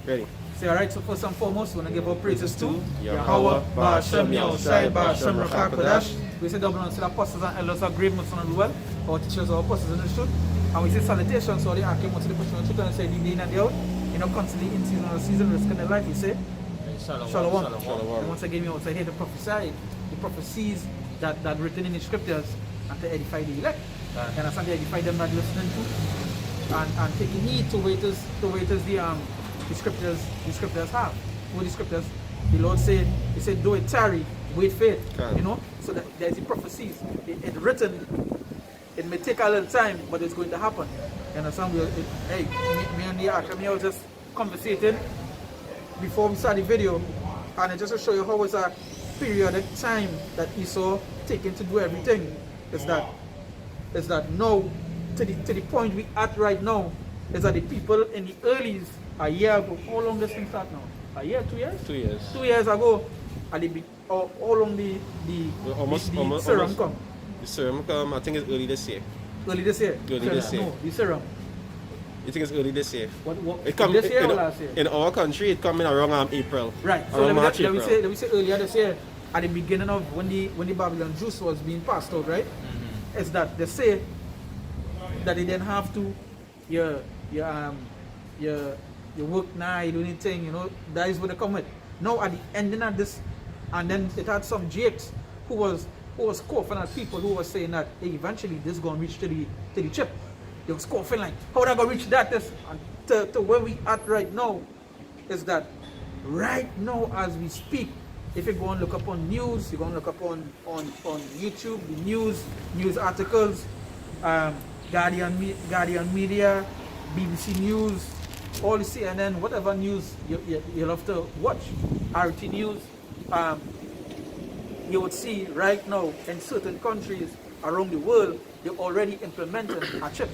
Ready. Say, alright, so first and foremost, we want to give our praises to Yahweh, Ba'ashem, Yahushai, Ba'ashem, Rakakadash. We say double honor to the apostles and elders of great Muslim and well, our teachers, our apostles in the truth. And we say salutations to all the Akim, to the person of truth, and say the day and the out. You know, constantly in season or season, risk in their life, we say, Shalom. And once again, we also here to prophesy the prophecies that written in the scriptures and to edify the elect. And understand to edify them that listening to and taking heed to wait as the scriptures have. What the scriptures, the Lord said, He said, do it tarry, wait for it. You know, so that there's the prophecies. It's written. It may take a little time, but it's going to happen. You understand? Hey, me and the Akram here was just conversating before we start the video, and it just to show you how it's a periodic time that Esau taking to do everything. Is that now to the point we at right now is that the people in the earlys a year ago, how long this thing start now? A year, 2 years? 2 years. 2 years ago, and how long the serum come? The serum come, I think it's early this year. Early this year? Early this year. No, the serum. You think it's early this year? What it come this year or last year? In our country, it come in around April. Right. So let me say earlier this year, at the beginning of when the Babylon juice was being passed out, right? Mm-hmm. Is that they say that they didn't have to your work now, you do anything, you know, that is what they come with. Now at the ending of this, and then it had some jakes who was scoffing at people who were saying that, hey, eventually this is gonna reach to the chip. They were scoffing like, how they gonna reach that? To where we at right now is that right now as we speak, if you go and look up on news, you go and look up on YouTube, the news articles, Guardian Media, BBC News, all the CNN, whatever news you love to watch, RT News, you would see right now in certain countries around the world, they're already implementing a chip.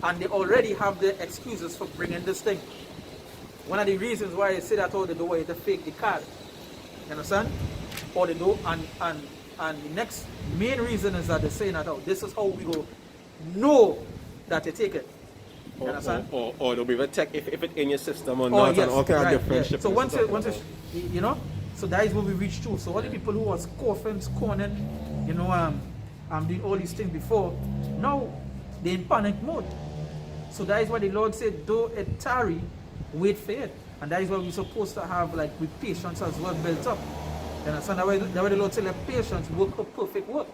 And they already have the excuses for bringing this thing. One of the reasons why I say that, oh, they do way to fake the card. You understand? Or they do, and the next main reason is that they're saying that, oh, this is how we go know that they take it. You understand? Or they'll be able to check if it's in your system or not, yes, and all kind of different yeah. So once it's, you know, so that is what we reach to. So all the people who was scoffing, scorning, you know, doing all these things before, now they're in panic mode. So that is why the Lord said, do it tarry, wait for it. And that is why we're supposed to have, like, with patience as well built up. You understand? That way the Lord said, like, patience, work a perfect work.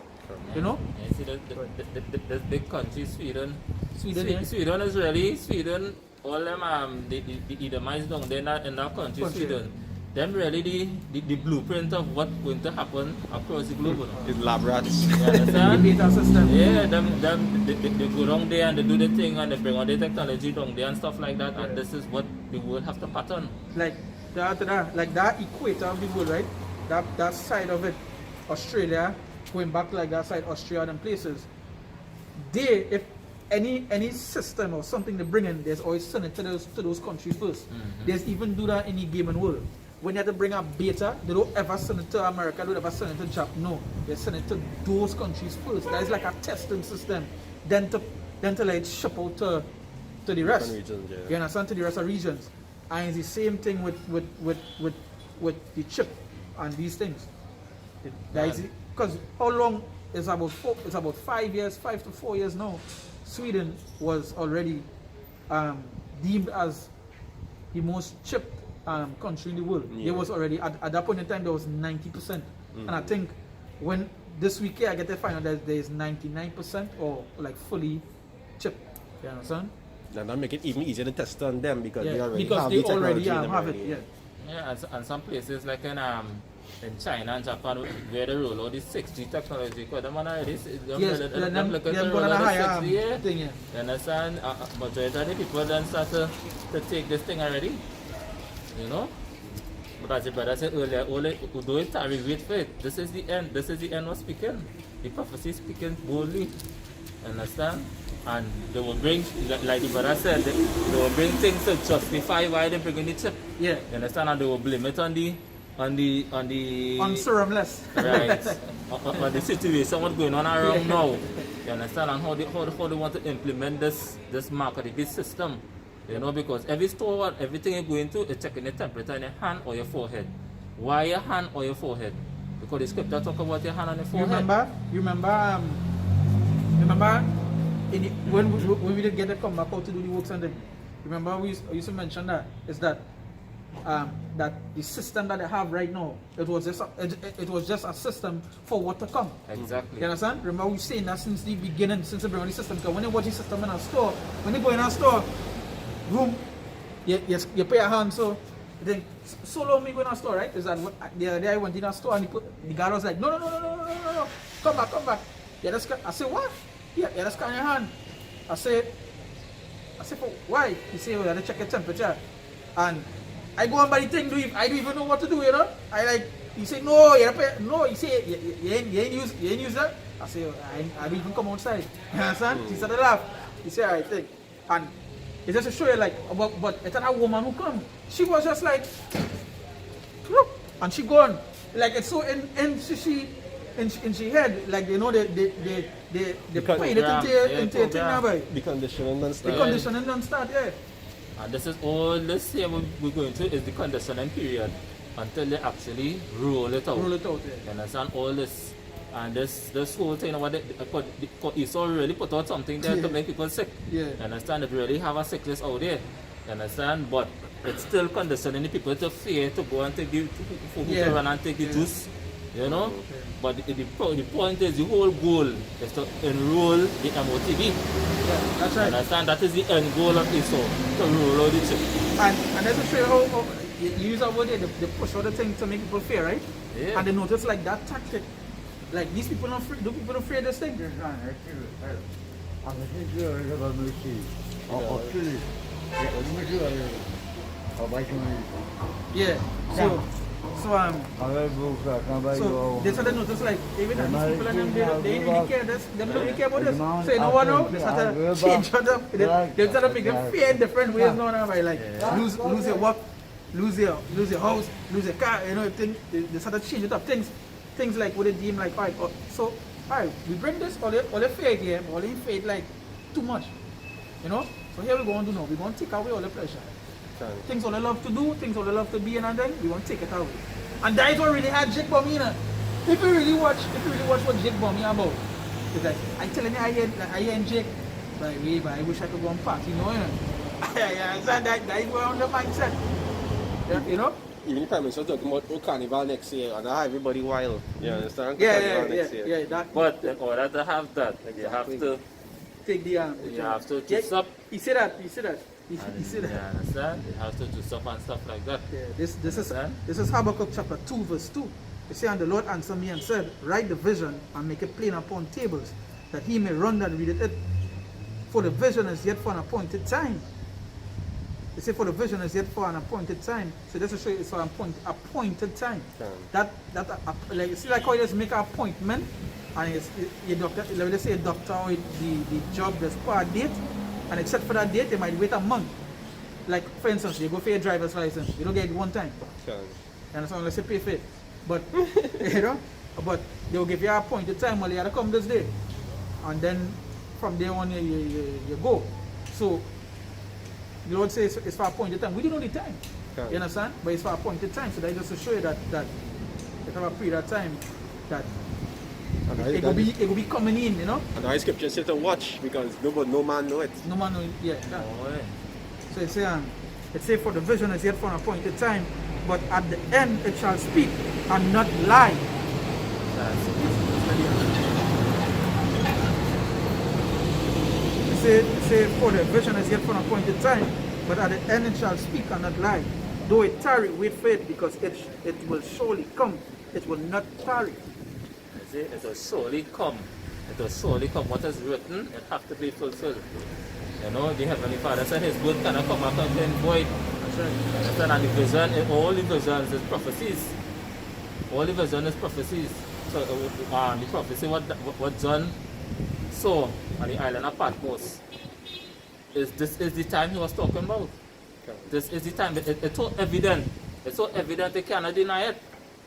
You know? Yeah, see, the big country, Sweden is really, all them, the Edomites down there in that country, Sweden, them really the blueprint of what's going to happen across the globe. It's lab rats. You understand? The data system. Yeah, they go down there and they do the thing and they bring all the technology down there and stuff like that, and this is what the world have to pattern. Like that equator of the world, right? That side of it, Australia, going back like that side, Australia and places, if any system or something they bring in, there's always send it to those countries first. Mm-hmm. There's even do that in the gaming world. When you have to bring up beta, they don't ever send it to America, they don't ever send it to Japan. No, they send it to those countries first. That is like a testing system. Then to like ship out to the rest. Regions, yeah. You understand? To the rest of regions. And it's the same thing with the chip and these things. Because how long is about 5 years, 5 to 4 years now. Sweden was already deemed as the most chipped country in the world. Yeah. There was already at that point in time there was 90%, and I think when this week here I get to find out that there is 99% or like fully chipped. You understand? And that make it even easier to test on them because they already have it. Yeah. Yeah, and some places like in China and Japan where they roll out this 6G technology, because them already them look at the roll out 6G, thing, yeah. You understand? Majority of the people then start to take this thing already. You know? But as the brother said earlier, do it tarry, wait for it. This is the end. This is the end of speaking. The prophecy speaking boldly. Understand? And they will bring, like the brother said, they will bring things to justify why they bring in the chip. Yeah. You understand? And they will blame it on the serumless. Right. on the situation what's going on around now. You understand? And how they want to implement this marketing, this system. You know, because every store, everything you're going to is checking the temperature in your hand or your forehead. Why your hand or your forehead? Because the scripture talk about your hand and your forehead. You remember when we did get to come back out to do the works and then, remember we used to mention that is that that the system that they have right now, it was just a system for what to come. Exactly. You understand? Remember we saying that since the beginning, since the beginning of the system. Because when you watch the system in a store, when you go in a store room, you pay a hand. So then so long me go in a store, right? Is that the other day I went in a store and the guy was like, no, come back. Yeah, I say what? Yeah, that's scan your hand. I say for why? He say, well, I check your temperature. And I go on by the thing, I don't even know what to do, you know? He say, no, he say, you ain't use that? I say, I don't even come outside. You understand? He started to laugh. He said, I think. And it's just to show you, like, but it's a woman who come. She was just like, look, and she gone. Like, it's so, and she head, like, you know, they put it into a thing now, right? The conditioning don't start. The conditioning don't start, yeah. And this is all this same we're going to is the conditioning period until they actually roll it out. Roll it out, yeah. You understand? All this and this whole thing about Esau really put out something there to make people sick. Yeah. You understand? They really have a sickness out there. You understand? But it's still conditioning the people to fear to go and take the to run and take the juice. You know? Okay. But the point is the whole goal is to enroll the MOTB. Yeah, that's right. Understand? That is the end goal of Esau, to roll out the chip. And that's a show how you use that word there, they push out the thing to make people fear, right? Yeah. And they notice like that tactic. Like these people don't fear, do people don't fear this thing? Yeah. So they started notice like even these people and them they really care this, them don't really care about this. So you know what now? They started change up. They started making them fear in different ways now, by like lose your work, lose your house, lose your car, you know, they started changing up things like what they deem like alright, so alright, we bring this all the faith here, all the faith like too much. You know? So here we're going to do now, we're going to take away all the pressure. Things all they love to do, things all they love to be in, and then we want to take it away. And that is what really had Jake Bummy in it. If you really watch what Jake Bummy about, it's like, I'm telling you, I hear Jake, but I wish I could go and party, you know? I understand that is where on the mindset. You know? Even if I'm talking about Carnival next year, and I have everybody wild. You understand? Yeah. But in order to have that, you have to take the you have to do stuff. He said that. You understand? You have to do stuff and stuff like that. Yeah, this is Habakkuk chapter 2 verse 2. It says, and the Lord answered me and said, write the vision and make it plain upon tables, that he may run that readeth it. For the vision is yet for an appointed time. They say for the vision is yet for an appointed time. So this will show you it's for an appointed time. That like see like how you just make an appointment and it's your doctor, let me say a doctor or the job there's for a date, and except for that date they might wait a month. Like for instance, you go for your driver's license, you don't get it one time. And so unless you pay for it. But you know, but they'll give you an appointed time, well you gotta come this day. And then from there on you go. So the Lord says it's for appointed time. We don't know the time. You understand? But it's for appointed time. So that just to show you that you have a period of time that it will be coming in, you know? And our scripture says to watch because no man know it. No man know it, yeah. So it says for the vision is yet for an appointed time, but at the end it shall speak and not lie. Say for the vision is yet for an appointed time, but at the end it shall speak and not lie. Though it tarry, wait for it, because it will surely come. It will not tarry. It will surely come. It will surely come. What is written, it has to be fulfilled. You know, the Heavenly Father said His word cannot come back and void. That's right. Understand? And the vision, all the visions is prophecies. All the vision is prophecies. So the prophecy what John saw on the island of Patmos this is the time he was talking about. This is the time. It's so evident. It's so evident they cannot deny it.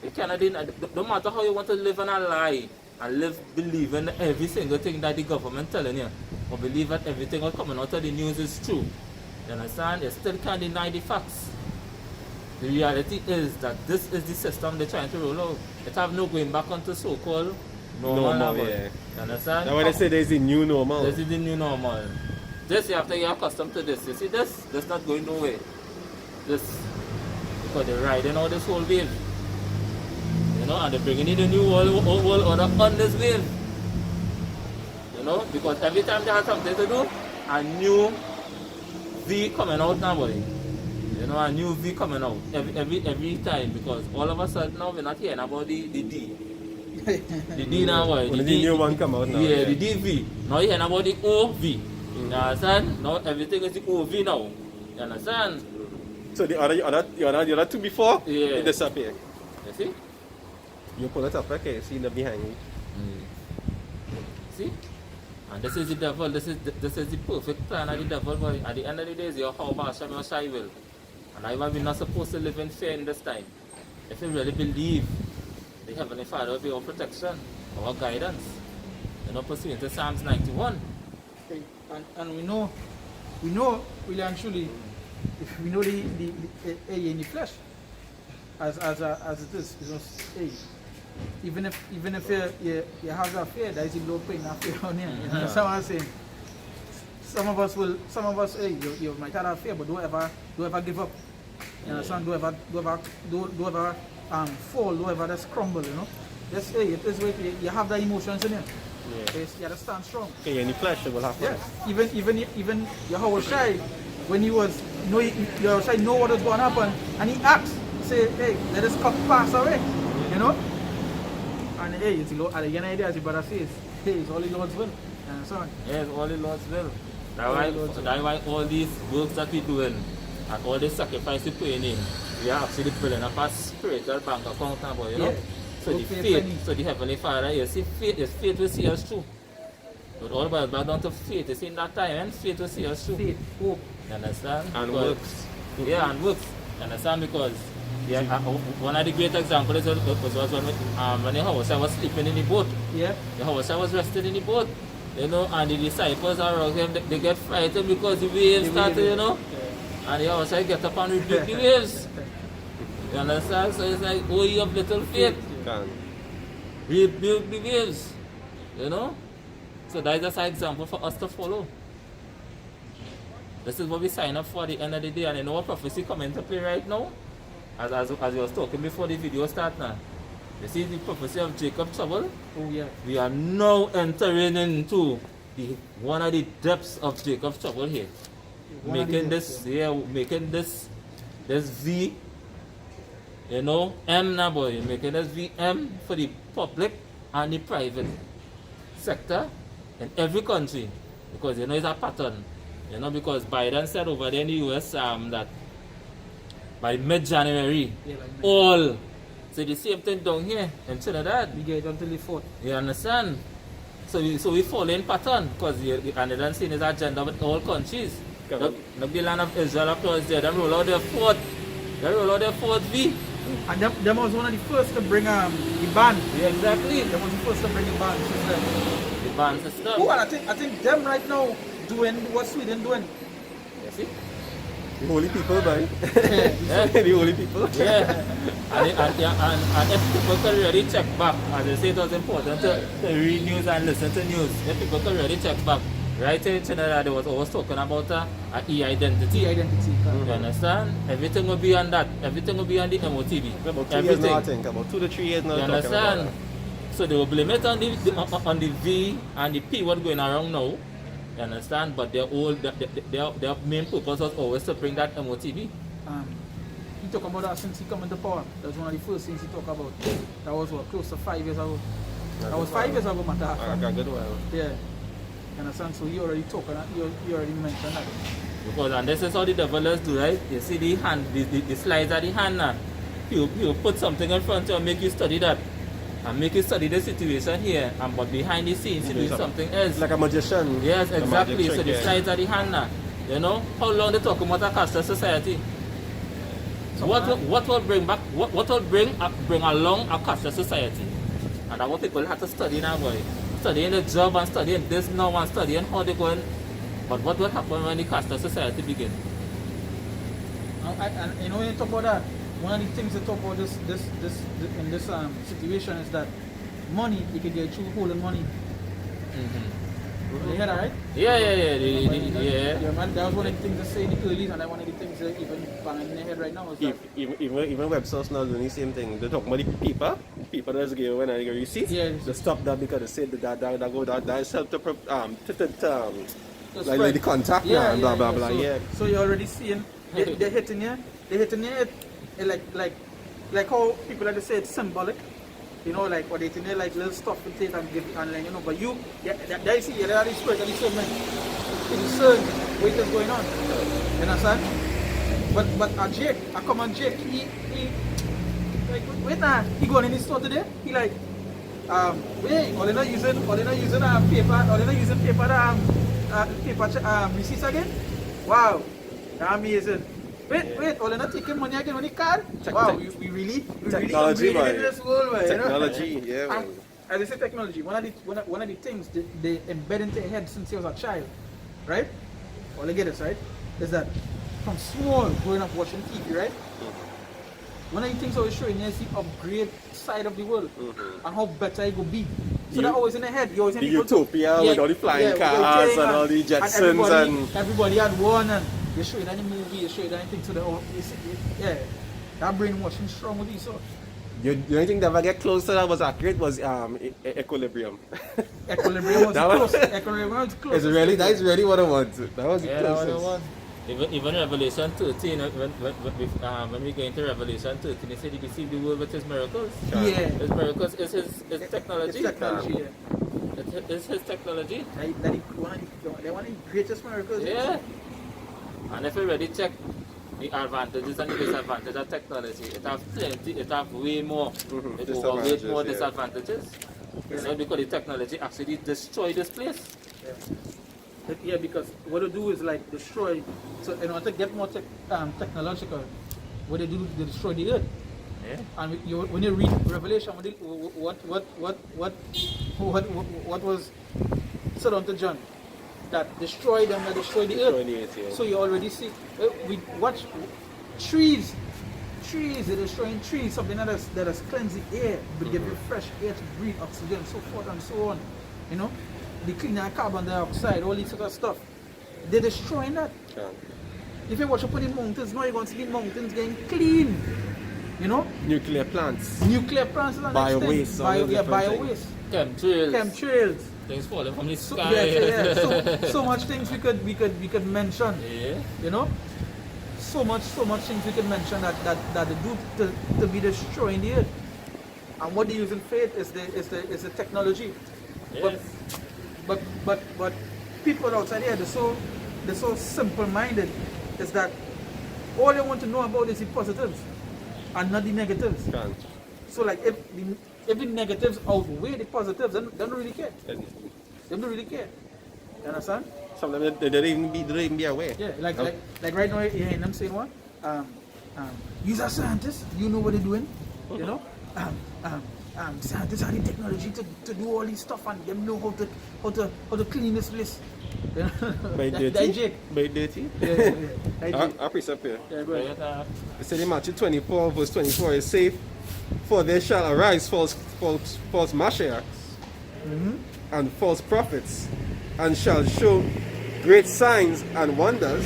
You cannot deny it. No matter how you want to live in a lie and live believing every single thing that the government telling you, or believe that everything that's coming out of the news is true. You understand? You still can't deny the facts. The reality is that this is the system they're trying to roll out. It have no going back onto so-called normal. Yeah. You understand? That's why they say there's a new normal. This is the new normal. This, you have to get accustomed to this. You see this? This not going nowhere. This, because they're riding all this whole wave. You know, and they're bringing in a new world order on this wave. You know, because every time they have something to do, a new V coming out now, boy. You know, a new V coming out every time, because all of a sudden now we're not hearing about the D. The D now, boy. The new one come out now. Yeah, the DV. Now you hearing about the OV. You understand? Now everything is the OV now. You understand? So the other two before, Yeah. it disappear. You see? You pull it up, okay, see the behind you. See? And this is the devil, this is the perfect plan of the devil, boy. At the end of the day, it's your how Bashan or Shai will. And I we're not supposed to live in fear in this time. If you really believe the Heavenly Father will be our protection, our guidance, you know, pursuant to Psalms 91. Okay. And we know really and truly, if we know the A in the flesh as it is, because hey, even if you have that fear, there is a low pain that fear on you. You know what I'm saying? Some of us hey, you might have fear, but don't ever give up. You understand? Don't ever fall, don't ever just crumble, you know. Just hey, it is way you have the emotions in you. Yeah. You have to stand strong. Okay, in the flesh it will happen. Yeah. Even Yahushai, when he was Yahushai know what was going to happen, and he asked, say, hey, let us cup pass away. You know? And hey, it's at the end of the day, as your brother says, hey, it's all the Lord's will. You understand? Yes, all the Lord's will. That's why all these works that we're doing and all the sacrifice we're putting in, we are actually building up a spiritual bank account now, boy, you know? Yeah. So the faith, so the Heavenly Father, you see, faith will see us through. But all boils back down to faith. You see, in that time, and faith will see us through. Faith, hope. You understand? And Because- works. Yeah, and works. You understand? Because one of the great examples was when Yahushua was sleeping in the boat. Yeah. Yahushua was resting in the boat. You know, and the disciples around him, they get frightened because the waves started, you know. Yeah. And Yahushua get up and rebuke the waves. You understand? So it's like, oh, you have little faith. Can. Rebuke the waves. You know? So that is just an example for us to follow. This is what we sign up for at the end of the day. And you know what prophecy come into play right now? As you was talking before the video start now. You see the prophecy of Jacob trouble? Oh yeah. We are now entering into one of the depths of Jacob's trouble here. One of the Making depths, making this V, you know, M now, boy. Making this VM for the public and the private sector in every country. Because you know it's a pattern. You know, because Biden said over there in the US that by mid-January, Yeah, like all, so the same thing down here in Trinidad. we get it until the 4th. You understand? So we follow in pattern, because and they don't see his agenda with all countries. Correct. Look the land of Israel up towards there, they roll out their fourth V. And them was one of the first to bring the ban. Yeah, exactly. Them was the first to bring the ban system. The ban system. Oh, and I think them right now doing what Sweden doing. You see? The holy people, man. Yeah. The holy people. Yeah. And if people can really check back, as I say, it was important to read news and listen to news. If people can really check back, right in Trinidad, they was always talking about an e-identity. Identity. You understand? Everything will be on that. Everything will be on the MOTV. About 2 years now, I Everything. think. About 2 to 3 years now. You talking about understand? that. So they will blame it on the V and the P what going around now. You understand? But their main purpose was always to bring that MOTV. He talked about that since he come into power. That was one of the first things he talked about. That was what, close to 5 years ago. That was 5 years ago, matter. I got a good while. Yeah. You understand? So he already talked on that. He already mentioned that. Because and this is how the developers do, right? You see the hand, the slides at the hand now. You put something in front of you and make you study that. And make you study the situation here. And but behind the scenes you do something else. It's like a magician. Yes, A exactly. magic So trick, the yeah. slides at the hand now. You know? How long they talk about a cashless society? So What will bring back what will bring along a cashless society? And that's what people have to study now, boy. Studying the job and studying this now and studying how they're going. But what will happen when the cashless society begins? And you know when you talk about that, one of the things they talk about in this situation is that money, you can get through holding money. You hear that, right? Yeah. Yeah, man, that was one of the things they say in the early, and one of the things that even banging in their head right now is that Even web source now doing the same thing. They talk about the people that's give when I get receipt. Yeah. They stop that because they say that is help to That's like right. the contact Yeah, now and blah blah blah. So, Yeah. so you're already seeing they're hitting you. They're hitting you like how people like to say it's symbolic. You know, like, or they think they like little stuff to take and give and like, you know, but you, there you see, there are the spirit of discernment. Discern what is going on. You understand? But Jake, I come on Jake, he like, wait now, he going in the store today, he like, wait, or they're not using paper, or they're not using paper receipts again? Wow, that's amazing. Wait, or they're not taking money again on the card? Wow, we really Technology, upgraded in this world, man. Technology, you know? yeah. Man. As I say, technology, one of the things they embed into your head since you was a child, right? All they get is, right, is that from small, growing up watching TV, right? One of the things I was showing you is the upgrade side of the world and how better it will be. So that always in the head. You always The utopia with all the flying cars and all the Jetsons and everybody had one, and you show it in the movie, you show it anything to the yeah. That brainwashing strong with these. So the only thing that ever get close to that was accurate was equilibrium. Equilibrium was That was- close. Equilibrium was close. That is really what I want. That was the Yeah, that was the closest. one. Even Revelation 13, when we get into Revelation 13, he said he deceived the world with his miracles. Yeah. His miracles is his technology. It's technology, yeah. It's his technology. They're one of the greatest miracles. Yeah. And if you already check the advantages and the disadvantages of technology, it have plenty, it have way more. It overweight more disadvantages. You know, because the technology actually destroy this place. Yeah, because what they do is like destroy. So in order to get more technological, what they do, they destroy the earth. Yeah. And when you read Revelation, what was said unto John, that destroy them, that destroy the earth. Destroy the earth, yeah. So you already see. We watch trees. They're destroying trees, something that has cleansed the air, but give you fresh air to breathe, oxygen, so forth and so on. You know, they clean out carbon dioxide, all this sort of stuff. They're destroying that. Yeah. If you watch up on the mountains, now you're going to see the mountains getting clean. You know, Nuclear plants. nuclear plants is the next thing. Bio-waste, all those different bio-waste. Chemtrails. Chemtrails. Things falling from the So, sky. so much things we could mention. Yeah. You know, so much things we could mention that they do to be destroying the earth. And what they use in faith is the technology. Yes. But people outside here, they're so simple-minded, is that all they want to know about is the positives and not the negatives. Can't. So like if the negatives outweigh the positives, then they don't really care. They don't really care. You understand? Some of them they don't even be aware. Yeah, like right now you're hearing them saying what? You're a scientist, you know what they're doing, you know? Scientists have the technology to do all this stuff, and them know how to clean this place. You know? By That dirty. Jake. By dirty. Yeah. I'll precept here. Yeah, go ahead. It said in Matthew 24, verse 24, it says, "For there shall arise false Mashiachs and false prophets, and shall show great signs and wonders."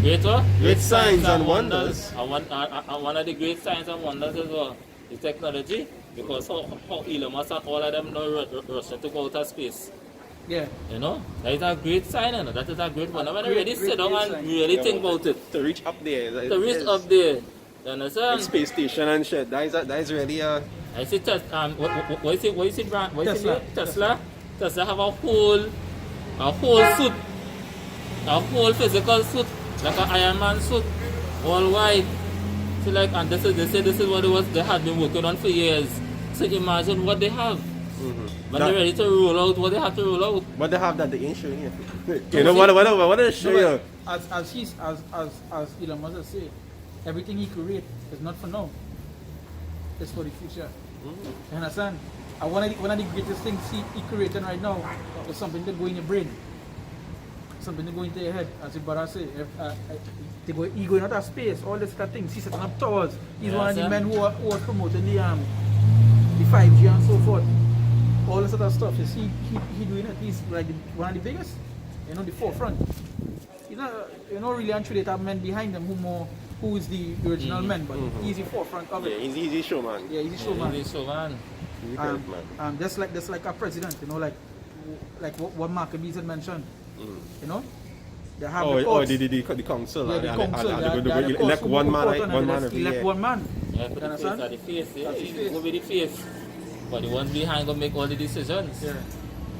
Great what? Great signs and wonders. And one of the great signs and wonders is what? The technology. Because how Elon Musk and all of them now rushing to go out of space. Yeah. You know? That is a great sign, you know? That is a great one. When you really Great sit down and sign. really think about it. To reach up there. To reach up there. You understand? Space station and shit. That is really a... I see what is it brand? What is Tesla. it? Tesla. Tesla have a whole suit. A whole physical suit. Like an Iron Man suit. All white. So like, and they say this is what they had been working on for years. So imagine what they have. When they're ready to roll out, what they have to roll out. What they have that they ain't showing you. You know what they show you? As Elon Musk say, everything he create is not for now. It's for the future. You understand? And one of the greatest things he creating right now is something that go in your brain. something to go into your head, as your brother say. He going out of space, all this kind of things. He's setting up towers. He's one of the men who was promoting the 5G and so forth. All this other stuff. Is he doing it? He's like one of the biggest, the forefront. He's not, really and truly have men behind him who is the original men, but he's the forefront of it. Yeah, he's a showman. Yeah, he's a showman. He's a showman. He's a great man. Just like a president, like what Mark Bees had mentioned. They have the council. Yeah, the council. They elect one man every year. Elect one man. Yeah, put the face at the face. Yeah, he go with the face. But the ones behind go make all the decisions. Yeah.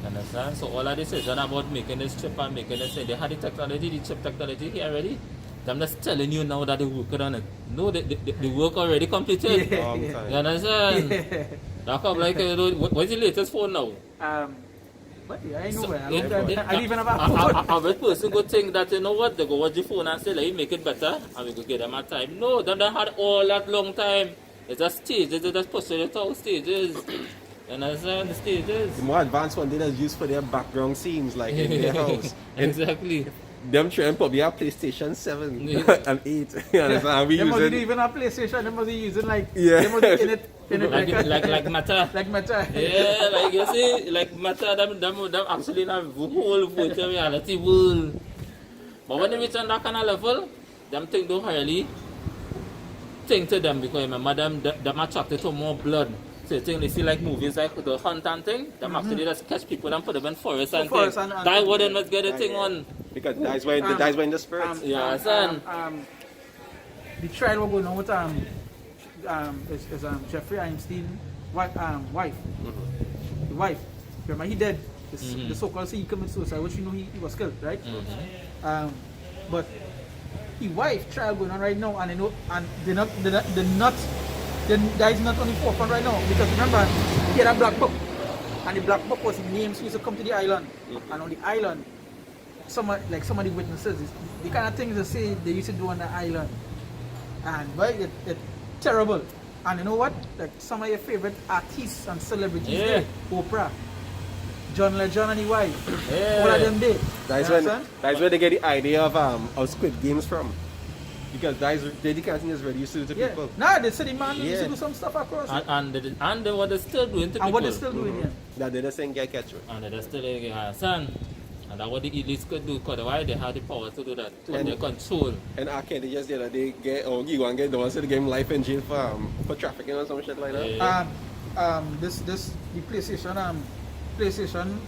Understand? So all the decisions about making this chip and making this thing, they had the technology, the chip technology here already. I'm just telling you now that they work on it. No, the work already completed. Yeah. You understand? Yeah. That come like, what's the latest phone now? But yeah, I know where. I don't even have a phone. Average person go think that, you know what, they go watch the phone and say, like, make it better, and we go get them at time. No, they don't had all that long time. It's just stages, they just push it out stages. You understand? The stages. The more advanced one they just use for their background scenes, like in their house. Exactly. Them trying probably have PlayStation 7 and 8. You understand? We They must use it. even have PlayStation. They must be using like Yeah. they must be in it like Mata. like Meta. Yeah, like you see, like Mata, them actually in a whole virtual reality world. But when they reach on that kind of level, them things don't really think to them because remember them attracted to more blood. So they see like movies like the hunt and thing, them actually just catch people and put them in forest and things. That's what they must get the thing on. Because that's when the spirits. Yeah, son. The trial we're going on with is Jeffrey Einstein wife. The wife. Remember he dead. The so-called he committed suicide, which he was killed, right? But his wife trial going on right now, and that is not on the forefront right now, because remember he had a black book, and the black book was the names who used to come to the island, and on the island, some of the witnesses, the kind of things they say they used to do on the island, and boy, it's terrible. And you know what? Like some of your favorite artists and celebrities, there, Oprah, John Legend and his wife, all of them did. That's where they get the idea of Squid Games from. Because they can't think is ready to do to people. Nah, they said the man used to do some stuff across it. And what they're still doing to people. And what they're still doing, yeah. That they just saying get catch it. And they're still doing it, son. And that's what the elites could do, because why they have the power to do that, to their control. And I can't just get they get you go and get the ones that get life in jail for trafficking or some shit like that. Yeah. The PlayStation,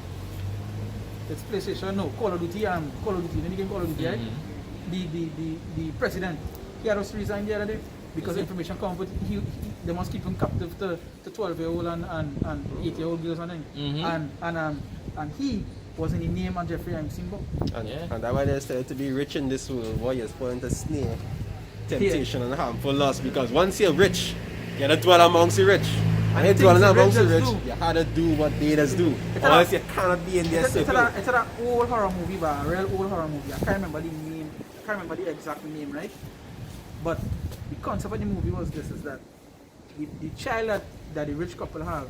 it's PlayStation, no, Call of Duty, the game Call of Duty, right? The president, he had us resign the other day because information come, but they must keep him captive to 12-year-old and 8-year-old girls and things. And he was in the name of Jeffrey Einstein book. And that's why they said to be rich in this world, boy, you're spoiling to snare, temptation and harmful lust. Because once you're rich, you gotta dwell amongst the rich. And you dwell amongst the rich, you have to do what they just do. Or else you cannot be in their circle. It's an old horror movie, but a real old horror movie. I can't remember the name. I can't remember the exact name, right? But the concept of the movie was this: is that the child that the rich couple have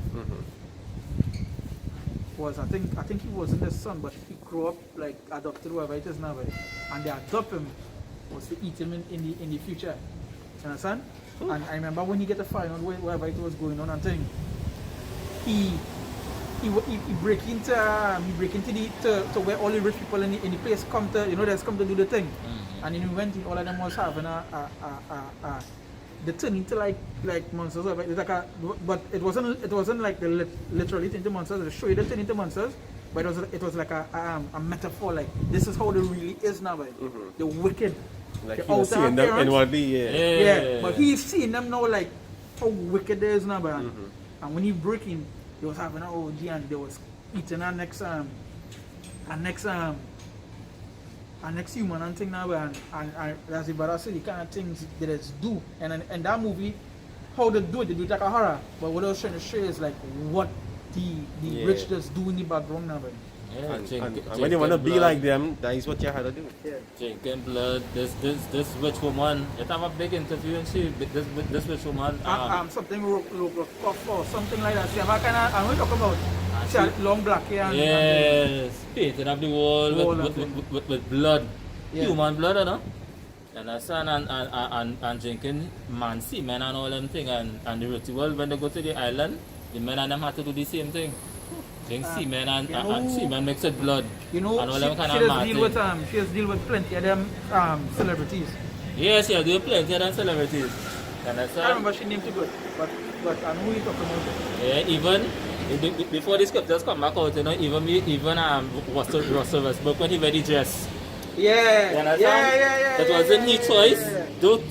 was I think he wasn't the son, but he grew up like adopted, whatever it is now, right? And they adopt him was to eat him in the future. You understand? And I remember when he get to find out whatever it was going on and thing, he break into to where all the rich people in the place come to, that's come to do the thing. And then he went in, all of them was having they turned into like monsters, but it wasn't like they literally turned into monsters. They show you they turned into monsters, but it was like a metaphor, like this is how they really is now, right? The wicked. Like he was seeing them inwardly, yeah. But he's seeing them now, like how wicked they is now, but and when he break in, they was having an OG and they was eating our next human and thing now, and as the brother said, the kind of things they just do, and that movie, how they do it like a horror, but what I was trying to show is like what the rich just do in the background now, but. Yeah, and when you want to be like them, that is what you have to do. Yeah. Drinking blood, this rich woman, you have a big interview and she, this rich woman. Something or something like that. See, I'm going to talk about. See a long black hair and Yes, painting up the wall Wall with blood. Yeah. Human blood, you know? You understand? And drinking man semen and all them thing. And the ritual, when they go to the island, the men and them have to do the same thing. Drink semen and semen mixed with blood. you know, and all them kind she of has mad deal thing. with she has deal with plenty of them celebrities. Yes, yeah, there are plenty of them celebrities. You I understand? remember she named too good, but I know who you talking about. Yeah, even before the scriptures come back out, you know, even Russell Westbrook when he wear the dress. Yeah, You understand? It wasn't his choice.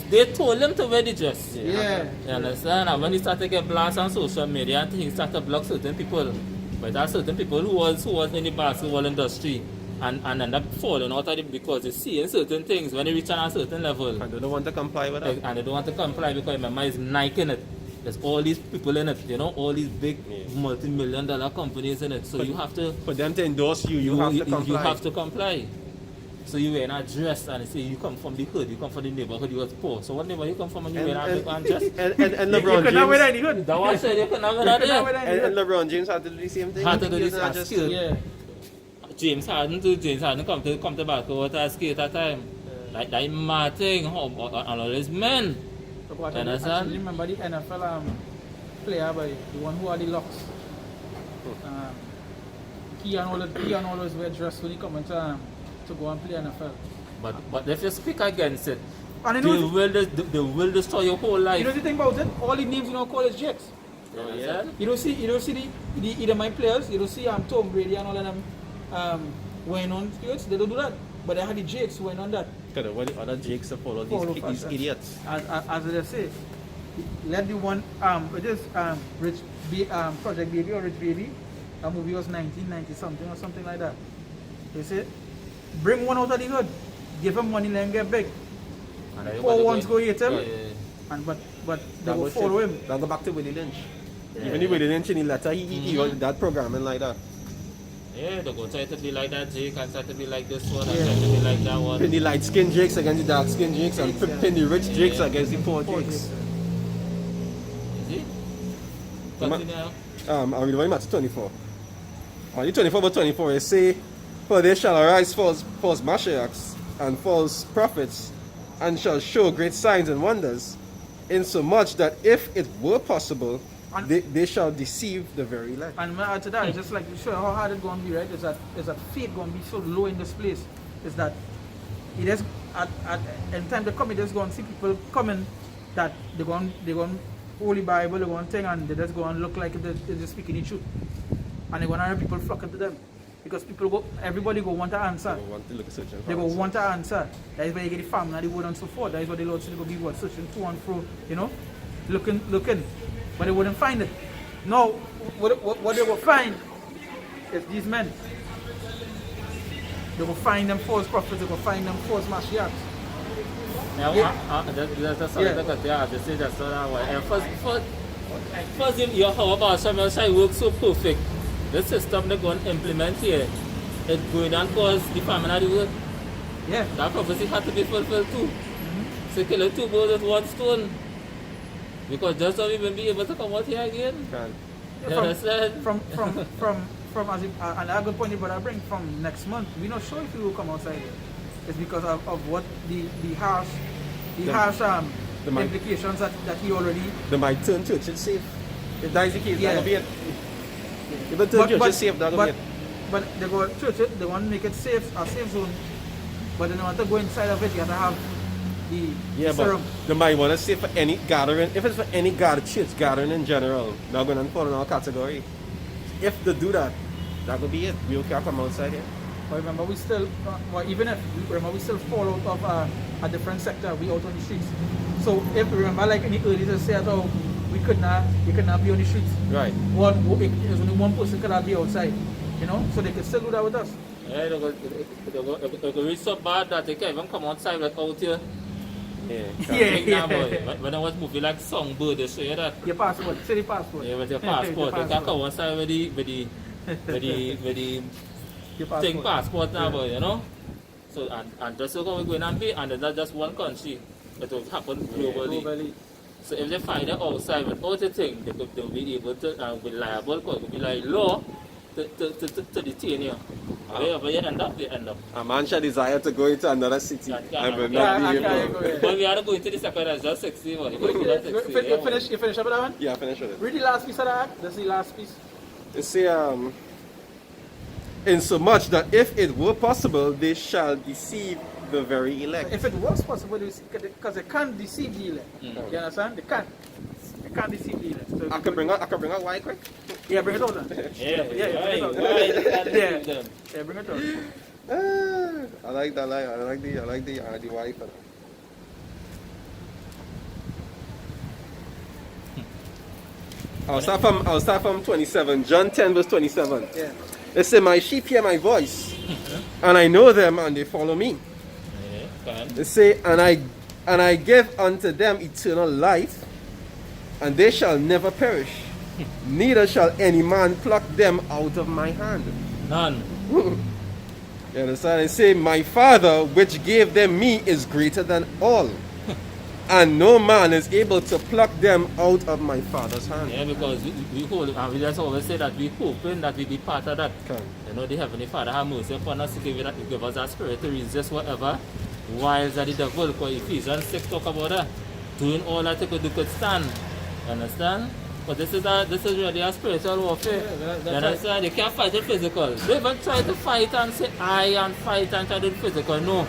They told him to wear the dress. Yeah. You understand? And when he started to get blast on social media, and he started to block certain people. But there are certain people who was in the basketball industry and end up falling out of it because they see certain things when they reach on a certain level. And they don't want to comply with that. And they don't want to comply because remember it's Nike in it. There's all these people in it, you know, all these big multi-million-dollar companies in it. So you have to For them to endorse you, you have to comply. You have to comply. So you wear a dress and they say you come from the hood, you come from the neighborhood, you was poor. So what neighborhood you come from and you wear a big one dress? And You LeBron could not wear James. any hood. That was said you could not wear that there. And LeBron James had to do the same thing. Had to do this Not as just- skill. Yeah. James Harden come to basketball at skate at time. Like that mad thing, and all these men. But I Understand? actually remember the NFL player by the one who had the locks. He and always wear dress when he come into to go and play NFL. But if you speak against it, And they will destroy your whole life. you know the thing about it? All the names you know call is Jakes. You understand? You don't see the either my players, you don't see Tom Brady and all of them wearing on skirts, they don't do that. But they had the Jakes wearing on that. Because what the other Jakes to follow these fast. idiots. As they say, let the one it is Project Baby or Rich Baby. That movie was 1990 something or something like that. They say, bring one out of the hood, give him money, let him get big. Poor ones go hate him, and but they will follow him. Now go back to Willie Lynch. Even the Willie Lynch in the letter, he was that programming like that. Yeah, they go try to be like that Jake and try to be like this one and try to be like that one. Pin the light skinned Jakes against the dark skinned Jakes and pin the rich Jakes against the poor Poor Jakes. Jakes. You see? Continue. I read about Matthew 24. Matthew 24 but 24 it say, for there shall arise false Mashiachs and false prophets, and shall show great signs and wonders, insomuch that if it were possible, they shall deceive the very elect. And after that, just like to show how hard it's going to be, right? Is that faith going to be so low in this place? Is that it is in time to come, it is going to see people coming that they're going Holy Bible, they're going to thing, and they just go and look like they're just speaking the truth, and they're going to have people flocking to them because everybody go want to answer. They want to look at such They go want to answer. That is why you get the famine and the word and so forth. That is why the Lord said they go be what searching to and fro, you know, looking, but they wouldn't find it. Now, what they will find is these men. They will find them false prophets. They will find them false Mashiachs. Now, that's all I got there. They say that's all I want. First, your how about some works so perfect. The system they're going to implement here, it's going to cause the famine of the world. Yeah. That prophecy had to be fulfilled too. So kill two birds with one stone. Because just so we will be able to come out here again. You understand? From as if, and a good point your brother bring from next month. We're not sure if we will come outside here. It's because of what the harsh implications that he already. They might turn churches safe. If that is the case, Yeah. that'll be it. If they turn churches safe, that'll be it. But they go church, they want to make it safe, a safe zone. But they don't want to go inside of it. You have to have the serum. But they might want to say for any gathering, if it's for any church gathering in general, they're going to fall in our category. If they do that, that will be it. We can't come outside here. But remember, we still, we still fall out of a different sector. We out on the streets. So if remember, like in the early days, say, oh, you could not be on the streets. Right. There's only one person could not be outside. You know, so they could still do that with us. Yeah, it will reach so bad that they can't even come outside like out here. Yeah. When I was moving like Songbird, they show you that. Your passport, say the passport. Yeah, with your passport. You can't come outside with the thing passport now, boy, you know. So and just so we're going and be, and it's not just one country. It will happen globally. So if they find it outside without a thing, they'll be able to be liable because it will be like law. to detain you. Wherever you end up, you end up. A man shall desire to go into another city and will Yeah, not be I able. can't go. But we are going to the second as just 60. But you go to that 60. You finish up with that one? Yeah, finish with it. Read the last piece of that. That's the last piece. It say, in so much that if it were possible, they shall deceive the very elect. If it was possible, because they can't deceive the elect. You understand? They can't. They can't deceive the elect. So I can bring out why quick. yeah, bring it out then. Yeah, bring it out. yeah. Yeah, bring it out. I like the wife. I'll start from 27. John 10 verse 27. Yeah. It says, my sheep hear my voice, and I know them, and they follow me. It say, and I give unto them eternal life, and they shall never perish, neither shall any man pluck them out of my hand. None. You understand? It say, my Father which gave them me is greater than all, and no man is able to pluck them out of my Father's hand. Yeah, because we hold, and we just always say that we hoping that we be part of that. Okay. You know, the Heavenly Father have mercy upon us to give us that spirit to resist whatever wiles that the devil, because Ephesians 6 talk about that. Doing all that you could stand. You understand? But this is really a spiritual warfare. Yeah, you understand? You can't fight it physical. Don't even try to fight and say I and fight and try to do it physical. No.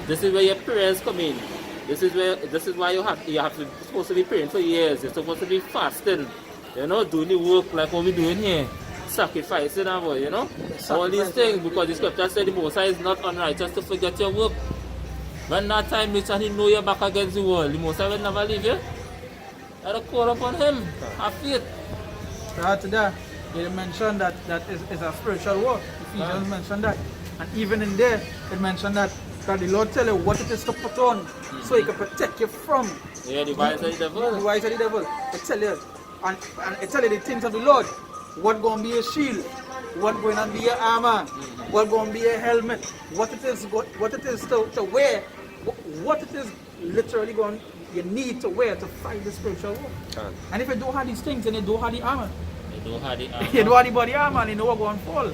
This is where your prayers come in. This is why you have to supposed to be praying for years. You're supposed to be fasting. You know, doing the work like what we're doing here. Sacrificing and what, you know? All these things, because the scripture said the Most High is not unrighteous to forget your work. When that time reaches and he know you're back against the world, the Most High will never leave you. You have to call upon him. Have faith. After that, they mentioned that is a spiritual war. Ephesians mentioned that. And even in there, it mentioned that the Lord tell you what it is to put on, so he can protect you from Yeah, the wiles of the devil. the wiles of the devil. It tell you, and it tell you the things of the Lord. What going to be your shield? What going to be your armor? What going to be your helmet? What it is to wear? What it is literally going you need to wear to fight the spiritual war. And if you don't have these things, then you don't have the armor. You don't have the armor. You don't have the body armor, and you know what going to fall.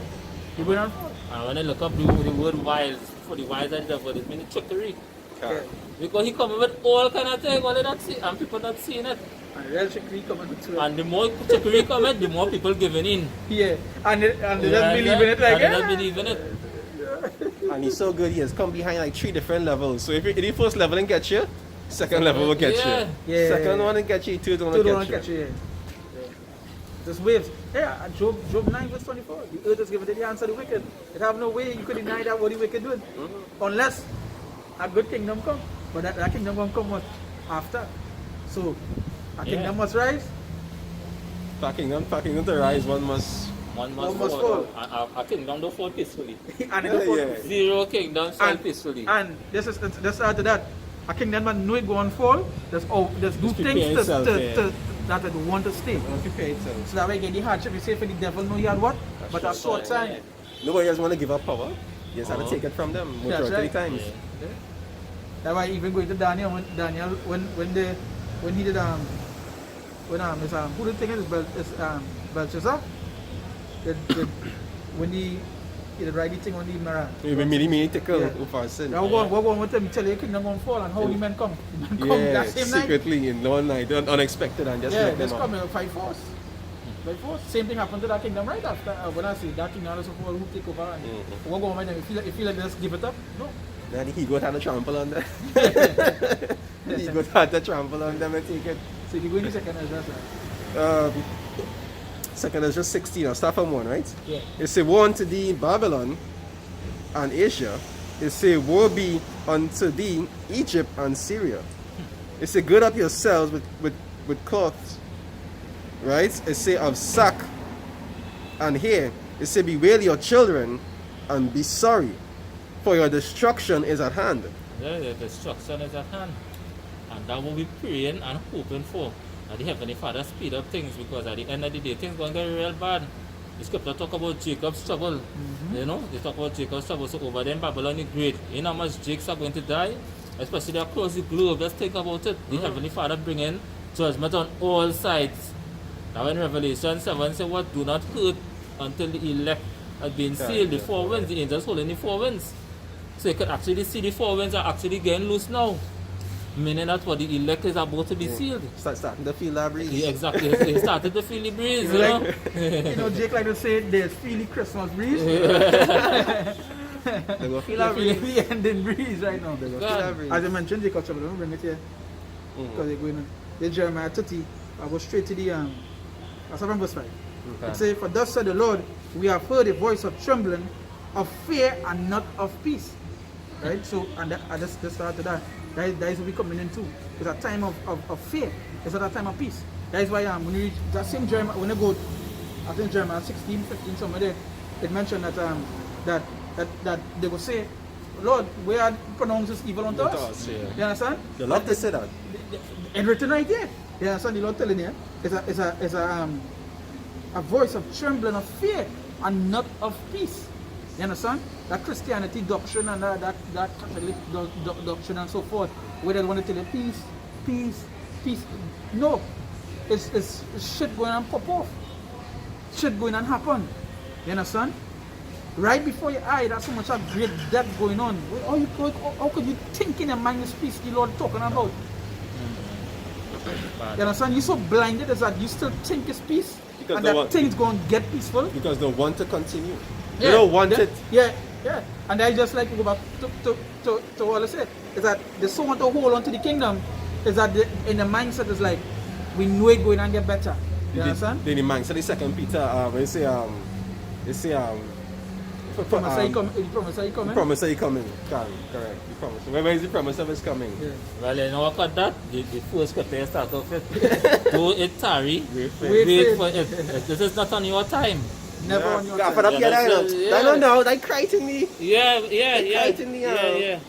You're going to fall. And when I look up the word wiles, for the wiles of the devil, it means trickery. Yeah. Because he coming with all kind of things, only not see, and people not seeing it. And real trickery coming with And the more trickery coming, the more people giving in. yeah, and they just believe in it like and they just believe in it. And he's so good, he has come behind like 3 different levels. So if the first level didn't get you, second level will get Yeah. you. Yeah. Second one didn't get you, third one Two will don't get catch you. you. Yeah. Just waves. Yeah, Job 9 verse 24. The earth is given to the hands of the wicked. It have no way you could deny that what the wicked do. Unless a good kingdom come. But that kingdom won't come what? After. So a kingdom must rise. For kingdom to rise, one must. One One must must fall. fall. A kingdom don't fall peacefully. And it don't fall. Yeah. Zero kingdoms fall And- peacefully. And this after that. A kingdom man know it go and fall. There's do prepare things itself, yeah. that it want to stay. Prepare itself. So that way get the hardship. You say for the devil know you had what? But a short time. Nobody else want to give up power. You just have to Uh-huh. take it from them That's majority of the right. times. Yeah. That's why even going to Daniel when he did who the thing is Belshazzar when he did write the thing on the mirror. We many tickle Yeah. of our sin. Now what going with him tell you kingdom gonna fall and how the men come. The men come Yeah, that same night. secretly in one night, unexpected, and just Yeah, let them just up. come by force. By force. Same thing happened to that kingdom right after when I say that kingdom also fall who take over and what going with them if you like just give it up? No. Now the ego had to trample on them. The ego had to trample on them and take it. So if you go in the second address, right? Second is just 16. I'll start from 1, right? Yeah. It say, woe unto thee, Babylon and Asia. It say, woe be unto thee, Egypt and Syria. It say, gird up yourselves with cloths, right? It say, of sack and hair. It say, bewail your children and be sorry, for your destruction is at hand. Yeah, the destruction is at hand. And that will be praying and hoping for. That the Heavenly Father speed up things, because at the end of the day, things going to get real bad. The scripture talk about Jacob's trouble. You know, they talk about Jacob's trouble. So over there in Babylon the Great, you know how much Jakes are going to die? Especially across the globe. Just think about it. The Heavenly Father bringing judgment on all sides. Now in Revelation 7 say what? Do not hurt until the elect had been sealed, the four winds, the angels holding the four winds. So you could actually see the four winds are actually getting loose now. Meaning that what the elect is about to be sealed. Starting to feel that breeze. Yeah, exactly. They started to feel the breeze, you know. You know, Jake like to say there's feely Christmas breeze. They go feel that breeze. The ending breeze right now. They go feel that breeze. As I mentioned, Jacob Trouble, don't bring it here. Because they're going on. The Jeremiah 30, I go straight to the that's from verse 5. It says, for thus said the Lord, we have heard a voice of trembling, of fear and not of peace. Right? So, and I just started that. That is what we're coming into. It's a time of fear. It's not a time of peace. That is why when you read that same Jeremiah, when you go, I think Jeremiah 16, 15, somewhere there, it mentioned that that they will say, Lord, where are pronounces evil unto us? Yeah. You understand? They love to say that. And written right there. You understand? The Lord telling you, it's a voice of trembling, of fear, and not of peace. You understand? That Christianity doctrine and that Catholic doctrine and so forth, where they want to tell you peace, peace, peace. No. It's shit going on pop off. Shit going on happen. You understand? Right before your eye, there's so much of great death going on. How could you think in your mind this peace the Lord talking about? You understand? You're so blinded as that you still think it's peace. Because and that things going to get peaceful. Because they want to continue. Yeah, they don't want it. Yeah. And I just like to go back to what I said. Is that they so want to hold on to the kingdom. Is that in the mindset is like, we know it going and get better. You understand? Then the mindset is 2 Peter, they say, the promise are you coming? Promise are you coming? Correct. The promise. Where is the promise of his coming? Yeah. Well, you know what that? The first scripture start off with, though it tarry, wait for it. This is not on your time. Never on your time. For I don't know. They cry to me. Yeah. Cry to me, Yeah.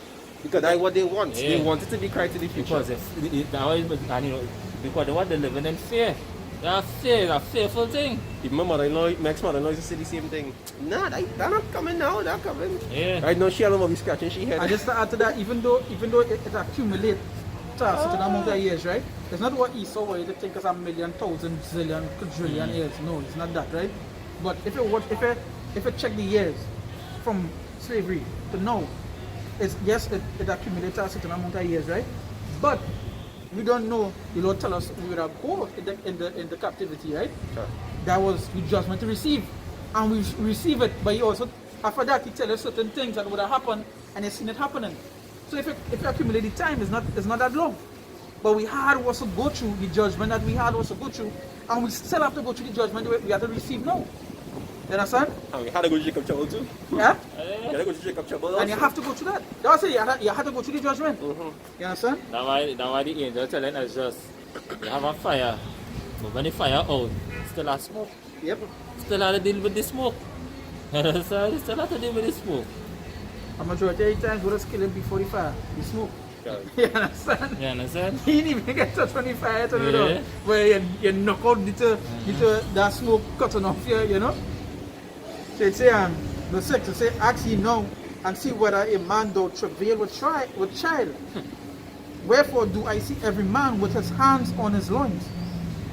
Because that's what they want. Yeah. They want it to be cry to the future. Because they want to live in fear. That's fear, a fearful thing. If my mother-in-law, next mother-in-law used to say the same thing. Nah, they're not coming now. They're coming. Yeah. Right now, she alone will be scratching she head. And just to add to that, even though it accumulates to a certain amount of years, right? It's not what Esau where you think it's a million, thousand, zillion, quadrillion years. No, it's not that, right? But if you check the years from slavery to now, it accumulates a certain amount of years, right? But we don't know. The Lord tell us we would have go in the captivity, right? Sure. That was the judgment to receive, and we receive it. But he also after that he tell us certain things that would have happened, and he's seen it happening. So if you accumulate the time, it's not that long. But we had was to go through the judgment that we had was to go through, and we still have to go through the judgment we have to receive now. You understand? And we had to go to Jacob trouble too. Yeah. You had to go to Jacob trouble also. And you have to go through that. That's it. You have to go through the judgment. You understand? That's why the angel telling us just, you have a fire, but when the fire out, still have smoke. Yep. Still have to deal with the smoke. You understand? You still have to deal with the smoke. A majority of the times, we'll just kill him before the fire. The smoke. You understand? You understand? He didn't even get touched on the fire to the door. Where you knock out that smoke cutting off here, you know? So it say, verse 6, it say, ask ye now and see whether a man doth travail with child. Wherefore do I see every man with his hands on his loins,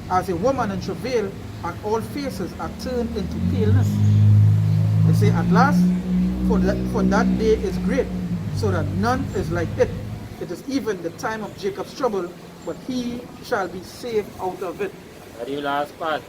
as a woman in travail, and all faces are turned into paleness. They say, at last, for that day is great, so that none is like it. It is even the time of Jacob's trouble, but he shall be saved out of it. That's the last part.